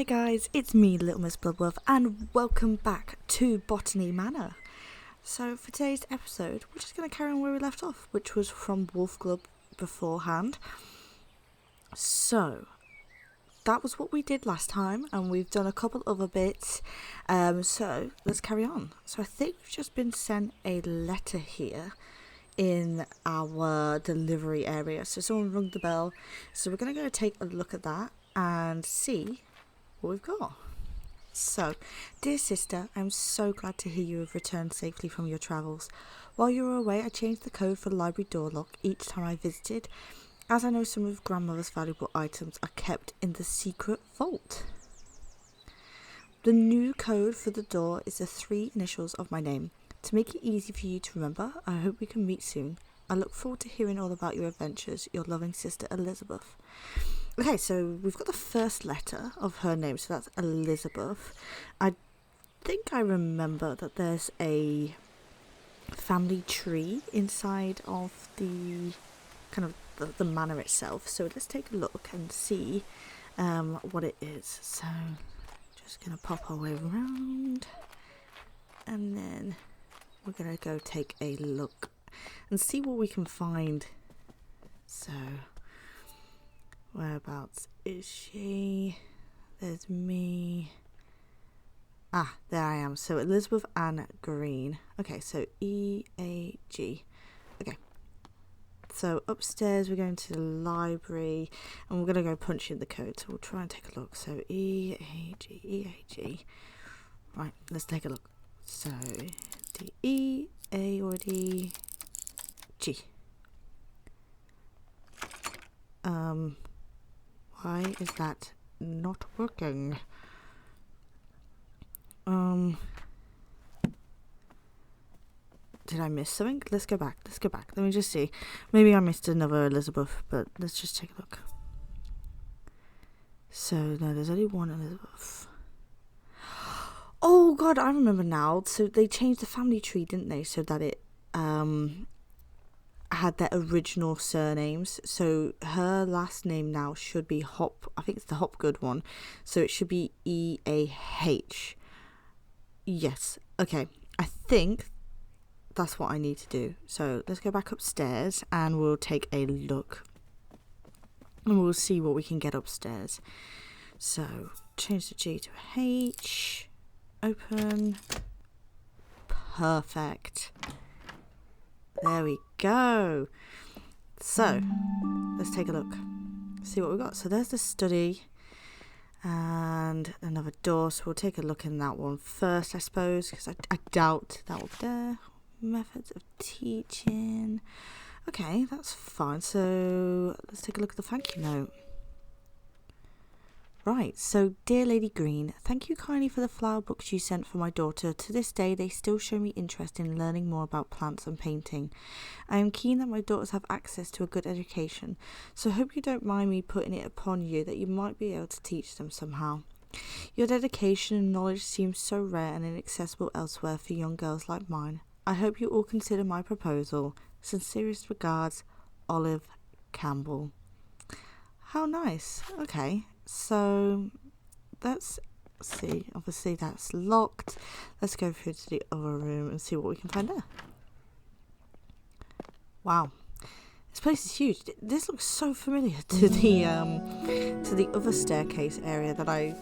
guys, it's me, Little Miss Bloodworth, and welcome back to Botany Manor. So for today's episode, we're just going to carry on where we left off, which was from Wolf Club beforehand. So that was what we did last time, and we've done a couple other bits, so let's carry on. So I think we've just been sent a letter here in our delivery area. So someone rung the bell, so we're going to go take a look at that and see what we've got. So, dear sister, I'm so glad to hear you have returned safely from your travels. While you were away, I changed the code for the library door lock each time I visited, as I know some of grandmother's valuable items are kept in the secret vault. The new code for the door is the 3 initials of my name. To make it easy for you to remember, I hope we can meet soon. I look forward to hearing all about your adventures. Your loving sister, Elizabeth. Okay, so we've got the first letter of her name, so that's Elizabeth. I think I remember that there's a family tree inside of the kind of the manor itself. So let's take a look and see what it is. So just gonna pop our way around, and then we're gonna go take a look and see what we can find. So whereabouts is she? There's me. Ah, there I am. So Elizabeth Ann Green. Okay, so E-A-G. Okay. So upstairs we're going to the library and we're going to go punch in the code. So we'll try and take a look. So E-A-G, E-A-G. Right, let's take a look. So D-E-A or D-G. Why is that not working? Did I miss something? Let's go back. Let me just see. Maybe I missed another Elizabeth, but let's just take a look. So, no, there's only one Elizabeth. Oh, God, I remember now. So, they changed the family tree, didn't they? So that it, had their original surnames. So her last name now should be Hop. I think it's the Hopgood one. So it should be E-A-H. Yes. Okay. I think that's what I need to do. So let's go back upstairs and we'll take a look. And we'll see what we can get upstairs. So change the G to a H. Open. Perfect. There we go. So, let's take a look. See what we got. So there's the study and another door. So we'll take a look in that one first, I suppose, because I doubt that will be there. Methods of teaching. Okay, that's fine. So let's take a look at the thank you note. Right, so dear Lady Green, thank you kindly for the flower books you sent for my daughter. To this day, they still show me interest in learning more about plants and painting. I am keen that my daughters have access to a good education, so hope you don't mind me putting it upon you that you might be able to teach them somehow. Your dedication and knowledge seems so rare and inaccessible elsewhere for young girls like mine. I hope you all consider my proposal. Sincerest regards, Olive Campbell. How nice. Okay. So let's see. Obviously that's locked. Let's go through to the other room and see what we can find there. Wow, this place is huge. This looks so familiar to the other staircase area that I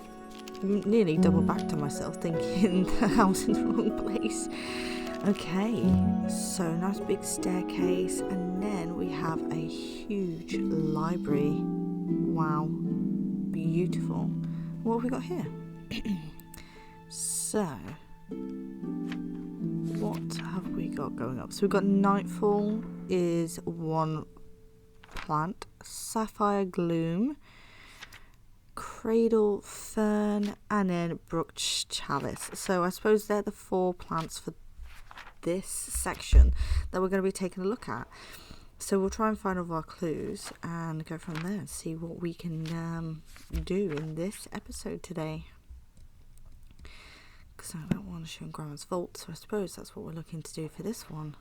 nearly double backed on myself, thinking I was in the wrong place. Okay, so nice big staircase, and then we have a huge library. Wow. Beautiful. What have we got here? So, what have we got going up? So we've got Nightfall is one plant, Sapphire, Gloom, Cradle, Fern, and then Brook Chalice. So I suppose they're the 4 plants for this section that we're going to be taking a look at. So we'll try and find all of our clues and go from there and see what we can do in this episode today. Because I don't want to show Grandma's vault, so I suppose that's what we're looking to do for this one.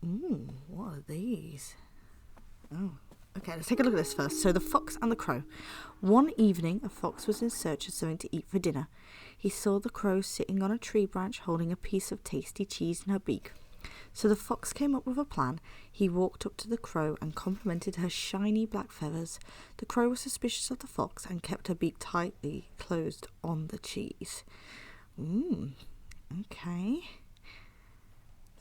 Ooh, what are these? Oh, Okay, let's take a look at this first. So the fox and the crow. One evening, a fox was in search of something to eat for dinner. He saw the crow sitting on a tree branch holding a piece of tasty cheese in her beak. So the fox came up with a plan. He walked up to the crow and complimented her shiny black feathers. The crow was suspicious of the fox and kept her beak tightly closed on the cheese. Okay.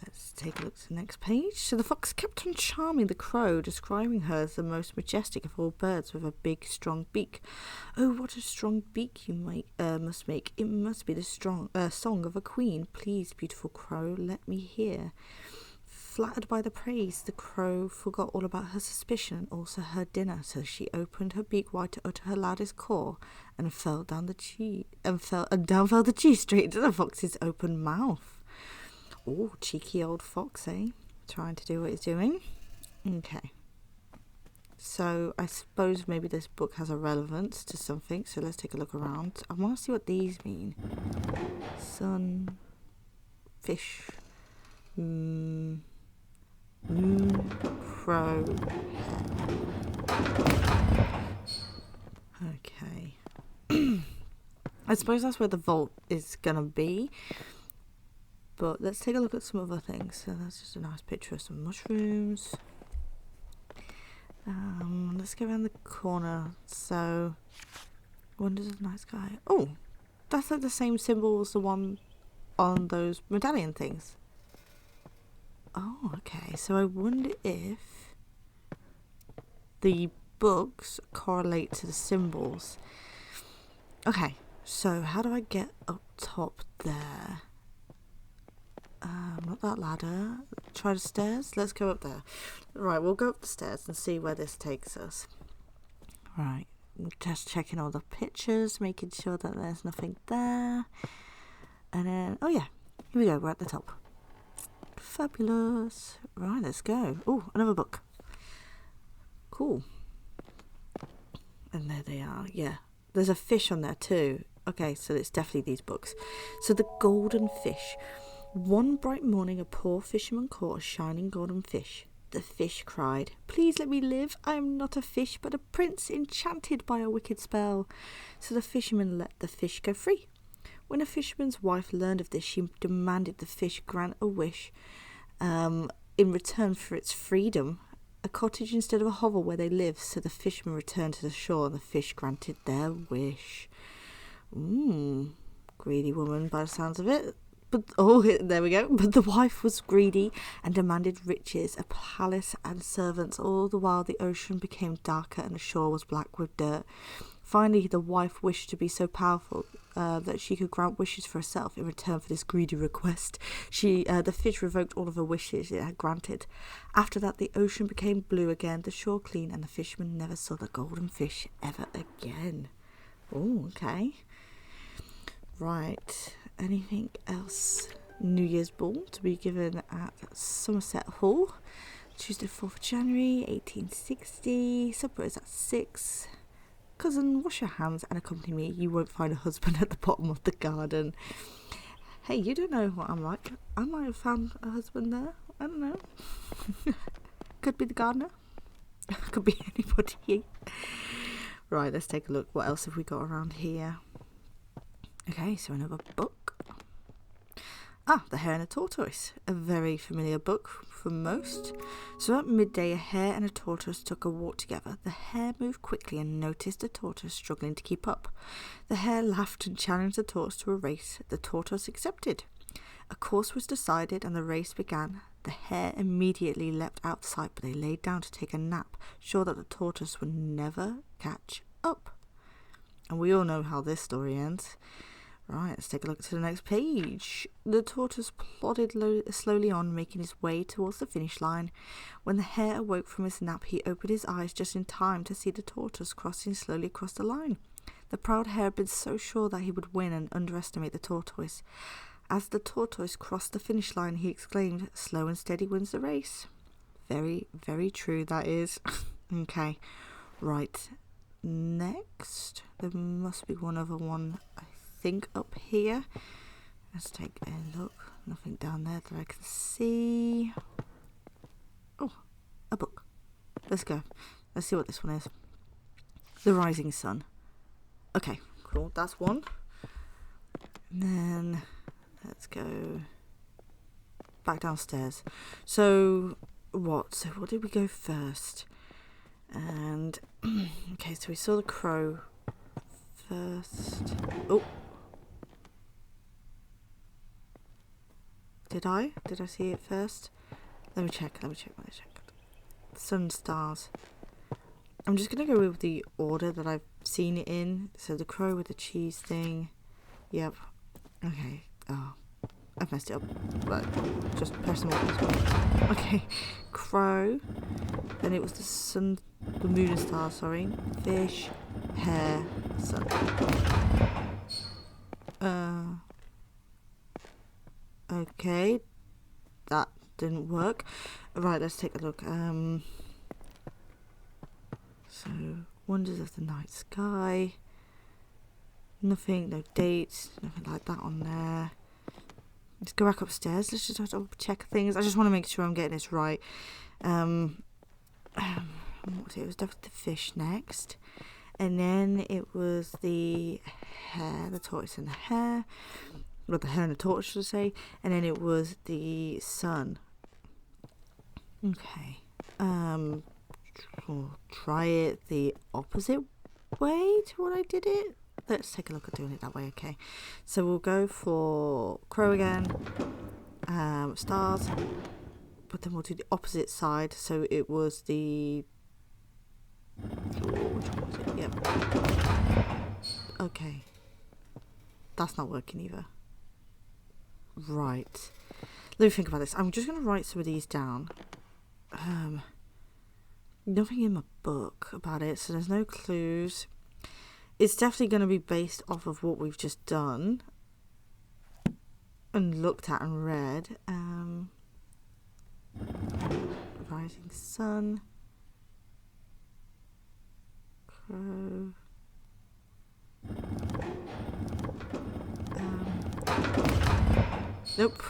Let's take a look at the next page. So the fox kept on charming the crow, describing her as the most majestic of all birds with a big, strong beak. Oh, what a strong beak you must make. It must be the song of a queen. Please, beautiful crow, let me hear. Flattered by the praise, the crow forgot all about her suspicion and also her dinner, so she opened her beak wide to utter her loudest caw, and down fell the cheese straight into the fox's open mouth. Oh, cheeky old fox, eh? Trying to do what he's doing. Okay. So I suppose maybe this book has a relevance to something. So let's take a look around. I want to see what these mean. Sun, fish, moon, crow. Okay. I suppose that's where the vault is gonna be. But let's take a look at some other things. So that's just a nice picture of some mushrooms. Let's go around the corner. So, wonders of the night sky. Oh, that's like the same symbol as the one on those medallion things. Oh, okay. So I wonder if the books correlate to the symbols. Okay, so how do I get up top there? Not that ladder. Try the stairs. Let's go up there. Right, we'll go up the stairs and see where this takes us. Right, just checking all the pictures, making sure that there's nothing there. And then, oh yeah, here we go. We're at the top. Fabulous. Right, let's go. Oh, another book. Cool. And there they are. Yeah, there's a fish on there too. Okay, so it's definitely these books. So the golden fish. One bright morning, a poor fisherman caught a shining golden fish. The fish cried, "Please let me live. I am not a fish, but a prince enchanted by a wicked spell." So the fisherman let the fish go free. When the fisherman's wife learned of this, she demanded the fish grant a wish in return for its freedom. A cottage instead of a hovel where they lived. So the fisherman returned to the shore and the fish granted their wish. Greedy woman by the sounds of it. But there we go. But the wife was greedy and demanded riches, a palace and servants. All the while the ocean became darker and the shore was black with dirt. Finally, the wife wished to be so powerful that she could grant wishes for herself in return for this greedy request. The fish revoked all of her wishes it had granted. After that, the ocean became blue again, the shore clean, and the fisherman never saw the golden fish ever again. Oh, okay. Right. Anything else? New Year's Ball to be given at Somerset Hall, Tuesday 4th of January 1860. Supper is at 6. Cousin, wash your hands and accompany me. You won't find a husband at the bottom of the garden. Hey, you don't know what I'm like. I might have found a husband there. I don't know. Could be the gardener. Could be anybody. Right, let's take a look. What else have we got around here? Okay, so another book. The Hare and the Tortoise, a very familiar book for most. So at midday, a hare and a tortoise took a walk together. The hare moved quickly and noticed the tortoise struggling to keep up. The hare laughed and challenged the tortoise to a race. The tortoise accepted. A course was decided and the race began. The hare immediately leapt out of sight, but they laid down to take a nap, sure that the tortoise would never catch up. And we all know how this story ends. Right, let's take a look to the next page. The tortoise plodded slowly on, making his way towards the finish line. When the hare awoke from his nap, he opened his eyes just in time to see the tortoise crossing slowly across the line. The proud hare had been so sure that he would win and underestimate the tortoise. As the tortoise crossed the finish line, he exclaimed, "Slow and steady wins the race." Very, very true, that is. Okay, right. Next, there must be one other one, I think, up here. Let's take a look. Nothing down there that I can see. Oh, a book. Let's go. Let's see what this one is. The rising sun. Okay, cool. That's one. And then let's go back downstairs. So what? So what did we go first? And okay, so we saw the crow first. Oh. Did I see it first? Let me check. Sun, stars. I'm just going to go with the order that I've seen it in. So the crow with the cheese thing. Yep. Okay. Oh, I've messed it up. But just personal. Okay. Crow. Then it was the sun, the moon and stars, sorry. Fish, hare, sun. Okay. That didn't work. Right, let's take a look. So, wonders of the night sky. Nothing, no dates, nothing like that on there. Let's go back upstairs. Let's just double check things. I just want to make sure I'm getting this right. What was it? It was definitely the fish next. And then it was the hare, the tortoise and the hare. Well, the hare and the tortoise, should I say. And then it was the sun. Okay. We'll try it the opposite way to what I did it. Let's take a look at doing it that way. Okay. So we'll go for crow again. Stars. But then we'll do the opposite side. So it was the... which one was it? Yep. Okay. That's not working either. Right. Let me think about this. I'm just going to write some of these down. Nothing in my book about it, so there's no clues. It's definitely going to be based off of what we've just done and looked at and read. Rising sun. Crow. Nope.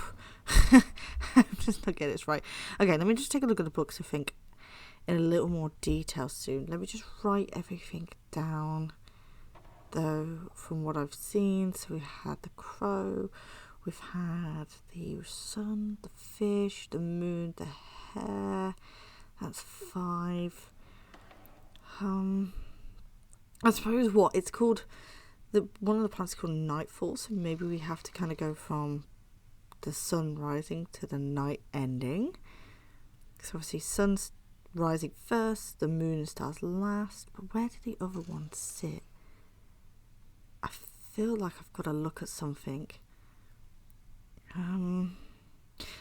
I'm just not getting this right. Okay, let me just take a look at the books, I think, in a little more detail soon. Let me just write everything down, though, from what I've seen. So we had the crow, we've had the sun, the fish, the moon, the hare. That's 5. I suppose what it's called, one of the plants is called nightfall. So maybe we have to kind of go from the sun rising to the night ending. So obviously sun's rising first, the moon and stars last. But where did the other one sit? I feel like I've got to look at something.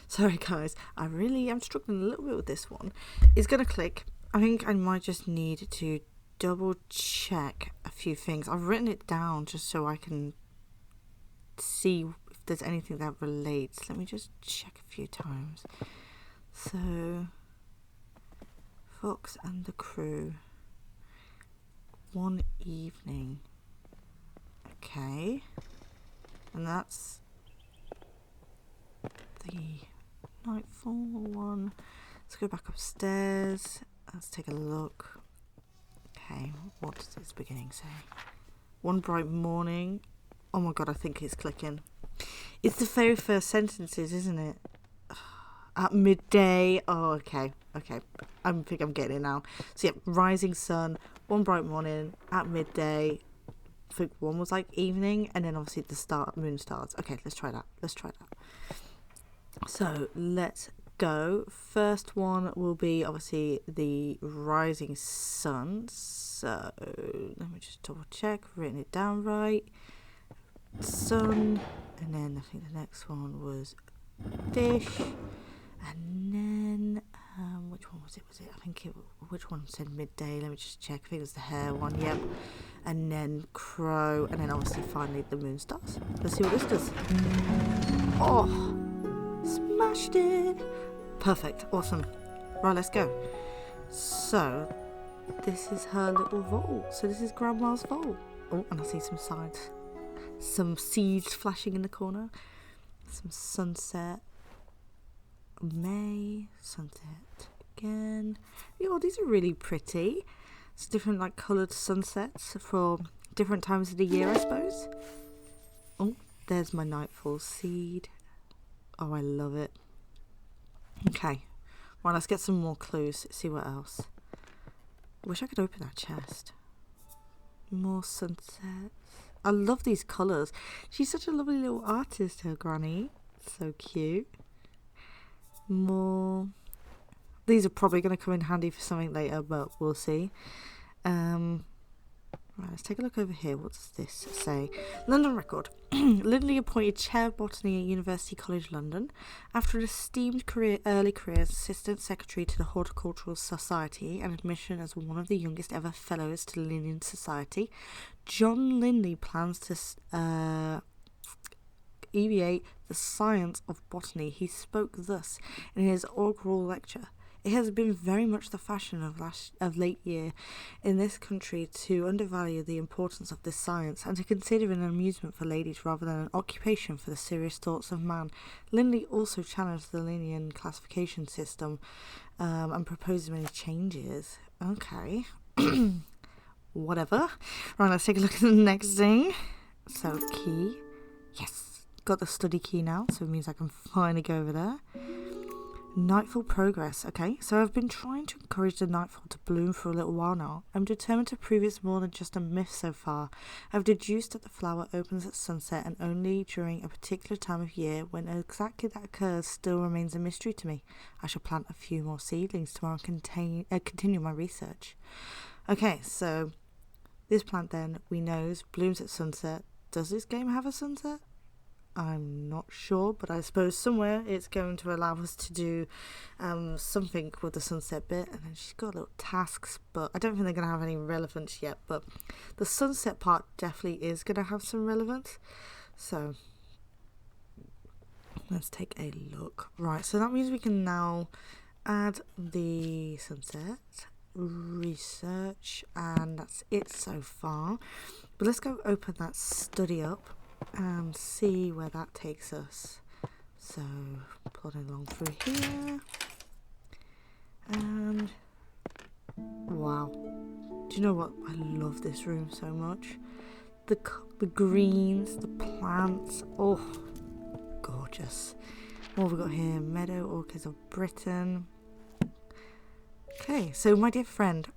Sorry guys, I'm struggling a little bit with this one. It's gonna click. I think I might just need to double check a few things. I've written it down just so I can see if there's anything that relates. Let me just check a few times. So, Fox and the crew. One evening. Okay. And that's the nightfall one. Let's go back upstairs. Let's take a look. Okay, what does this beginning say? One bright morning. Oh my god, I think it's clicking. It's the very first sentences, isn't it? At midday. Oh, okay. I think I'm getting it now. So yeah, rising sun, one bright morning, at midday. I think one was like evening, and then obviously the moon stars. Okay, let's try that. So let's go. First one will be obviously the rising sun. So let me just double check, written it down right. Sun, and then I think the next one was fish, and then which one was it? Which one said midday? Let me just check. I think it was the hare one. Yep. And then crow, and then obviously finally the moon stars. Let's see what this does. Oh, smashed it! Perfect, awesome. Right, let's go. So this is her little vault. So this is Grandma's vault. Oh, and I see some signs. Some seeds flashing in the corner. Some sunset. May. Sunset again. Oh, these are really pretty. It's different like coloured sunsets for different times of the year, I suppose. Oh, there's my nightfall seed. Oh, I love it. Okay, well, let's get some more clues, see what else. Wish I could open that chest. More sunsets. I love these colours. She's such a lovely little artist, her granny. So cute. More. These are probably going to come in handy for something later, but we'll see. Right, let's take a look over here. What does this say? London record. Lindley appointed chair of botany at University College London. After an esteemed early career as assistant secretary to the Horticultural Society and admission as one of the youngest ever fellows to the Linnean Society, John Lindley plans to alleviate the science of botany. He spoke thus in his inaugural lecture. It has been very much the fashion of late year in this country to undervalue the importance of this science and to consider it an amusement for ladies rather than an occupation for the serious thoughts of man. Lindley also challenged the Linnean classification system and proposed many changes. Okay. Whatever. Right, let's take a look at the next thing. So, key. Yes. Got the study key now, so it means I can finally go over there. Nightfall progress. Okay, so I've been trying to encourage the nightfall to bloom for a little while now. I'm determined to prove it's more than just a myth so far. I've deduced that the flower opens at sunset and only during a particular time of year. When exactly that occurs still remains a mystery to me. I shall plant a few more seedlings tomorrow and continue my research. Okay, so this plant then, we know, blooms at sunset. Does this game have a sunset? I'm not sure, but I suppose somewhere it's going to allow us to do something with the sunset bit. And then she's got little tasks, but I don't think they're going to have any relevance yet. But the sunset part definitely is going to have some relevance. So let's take a look. Right, so that means we can now add the sunset, research, and that's it so far. But let's go open that study up and see where that takes us. So plodding along through here, and wow, do you know what? I love this room so much. The greens, the plants, oh, gorgeous. What have we got here? Meadow Orchids of Britain. Okay, so my dear friend,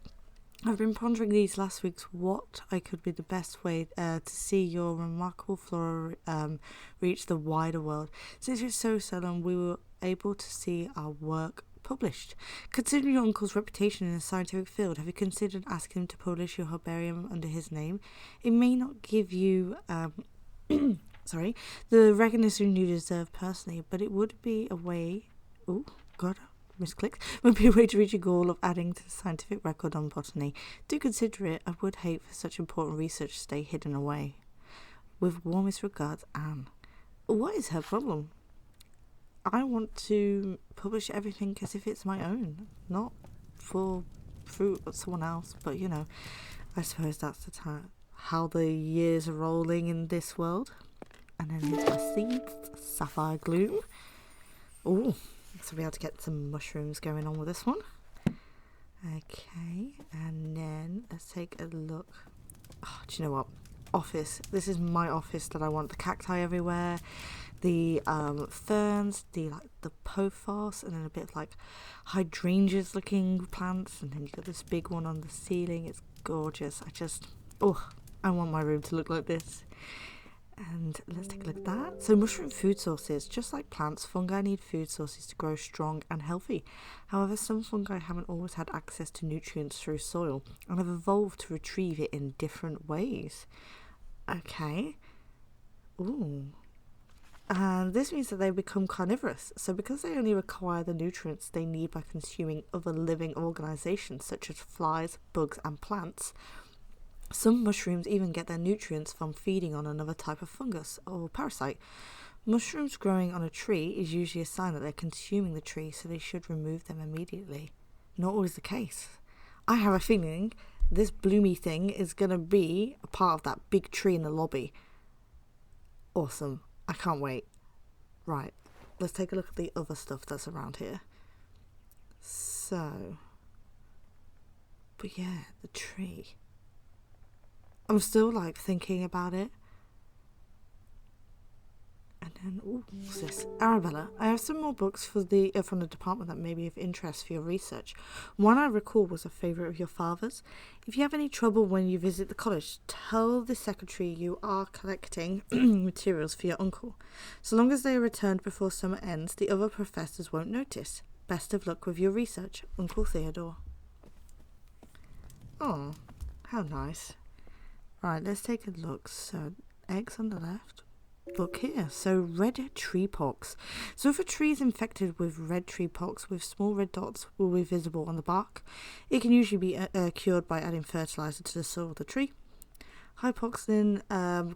I've been pondering these last weeks what I could be the best way to see your remarkable flora reach the wider world. Since it's so seldom we were able to see our work published. Considering your uncle's reputation in the scientific field, have you considered asking him to publish your herbarium under his name? It may not give you the recognition you deserve personally, but it would be a way... Oh, God... misclicked, would be a way to reach a goal of adding to the scientific record on botany. Do consider it. I would hate for such important research to stay hidden away. With warmest regards, Anne. What is her problem? I want to publish everything as if it's my own, not for fruit of someone else, but you know, I suppose that's the time how the years are rolling in this world. And then here's my seeds, Sapphire, Gloom. Oh, so we have to get some mushrooms going on with this one. Okay, and then let's take a look. Oh, do you know what? Office. This is my office that I want. The cacti everywhere, the ferns, the pothos, and then a bit of like hydrangeas looking plants, and then you've got this big one on the ceiling. It's gorgeous. I want my room to look like this. And let's take a look at that. So mushroom food sources. Just like plants, fungi need food sources to grow strong and healthy. However, some fungi haven't always had access to nutrients through soil and have evolved to retrieve it in different ways. Okay. Ooh. And this means that they become carnivorous. So because they only require the nutrients they need by consuming other living organisations such as flies, bugs and plants, some mushrooms even get their nutrients from feeding on another type of fungus or parasite. Mushrooms growing on a tree is usually a sign that they're consuming the tree, so they should remove them immediately. Not always the case. I have a feeling this bloomy thing is going to be a part of that big tree in the lobby. Awesome. I can't wait. Right, let's take a look at the other stuff that's around here. So, but yeah, the tree. I'm still like thinking about it. And then, what's this? Arabella, I have some more books for from the department that may be of interest for your research. One I recall was a favourite of your father's. If you have any trouble when you visit the college, tell the secretary you are collecting materials for your uncle. So long as they are returned before summer ends, the other professors won't notice. Best of luck with your research, Uncle Theodore. Oh, how nice. Right, let's take a look. So, eggs on the left. Look here. So, red tree pox. So, if a tree is infected with red tree pox, with small red dots will be visible on the bark, it can usually be cured by adding fertilizer to the soil of the tree. Hypoxin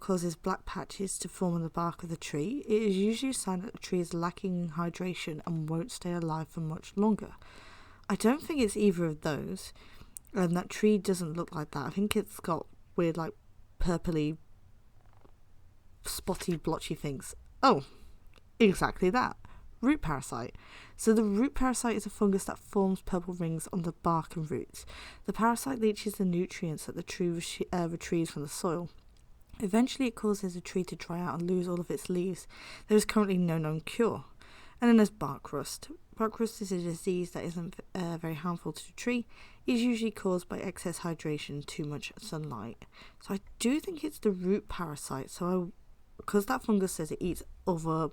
causes black patches to form on the bark of the tree. It is usually a sign that the tree is lacking hydration and won't stay alive for much longer. I don't think it's either of those. That tree doesn't look like that. I think it's got weird, like, purpley, spotty, blotchy things. Oh, exactly that. Root parasite. So the root parasite is a fungus that forms purple rings on the bark and roots. The parasite leaches the nutrients that the tree retrieves from the soil. Eventually it causes the tree to dry out and lose all of its leaves. There is currently no known cure. And then there's bark rust. Bark rust is a disease that isn't very harmful to the tree. It is usually caused by excess hydration, too much sunlight. So I do think it's the root parasite. So because that fungus says it eats other,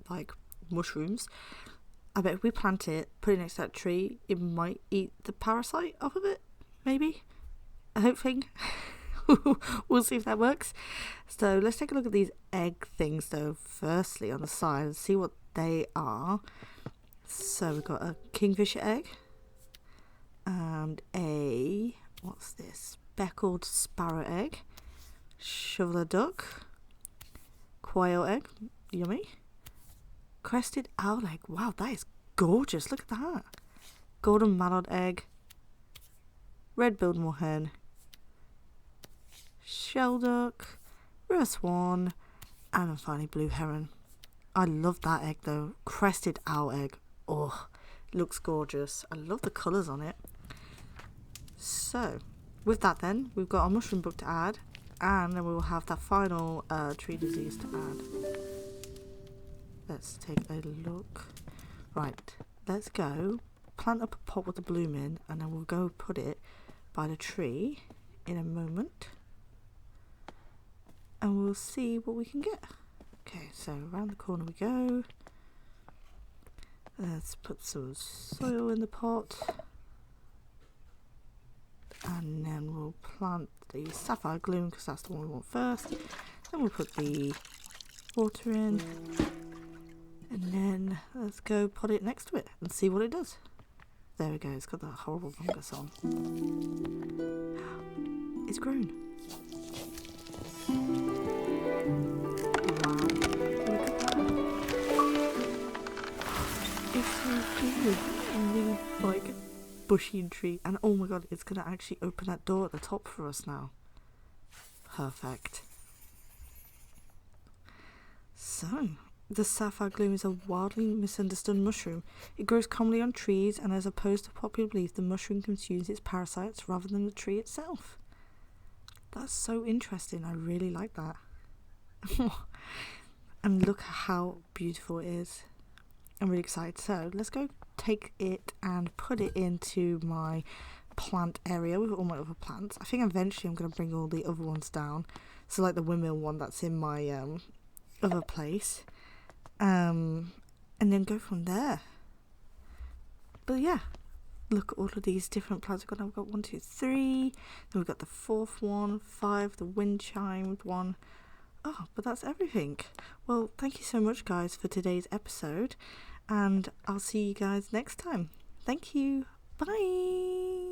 like, mushrooms, I bet if we plant it, put it next to that tree, it might eat the parasite off of it. Maybe. I hope thing. We'll see if that works. So let's take a look at these egg things though, firstly on the side, and see what they are. So we've got a kingfisher egg and a, what's this, speckled sparrow egg, shoveler duck, quail egg, yummy, crested owl egg. Wow, that is gorgeous. Look at that. Golden mallard egg, red-billed moorhen, shell duck, river swan, and then finally blue heron. I love that egg though. Crested owl egg. Oh, looks gorgeous. I love the colours on it. So, with that then, we've got our mushroom book to add, and then we will have that final tree disease to add. Let's take a look. Right, let's go plant up a pot with the bloom in, and then we'll go put it by the tree in a moment, and we'll see what we can get. Okay, so around the corner we go. Let's put some soil in the pot, and then we'll plant the Sapphire Gloom because that's the one we want first. Then we'll put the water in, and then let's go put it next to it and see what it does. There we go, it's got that horrible fungus on. It's grown. Wow, look at that. It's so big and really, like, bushy and tree, and oh my god, it's gonna actually open that door at the top for us now. Perfect. So, the Sapphire Gloom is a wildly misunderstood mushroom. It grows commonly on trees, and as opposed to popular belief, the mushroom consumes its parasites rather than the tree itself. That's so interesting. I really like that. And look how beautiful it is. I'm really excited. So let's go take it and put it into my plant area with all my other plants. I think eventually I'm going to bring all the other ones down. So like the windmill one that's in my other place. And then go from there. But yeah, look at all of these different plants. We've got 1, 2, 3. Then we've got the 4th one, 5, the wind chimed one. Oh, but that's everything. Well, thank you so much, guys, for today's episode. And I'll see you guys next time. Thank you. Bye.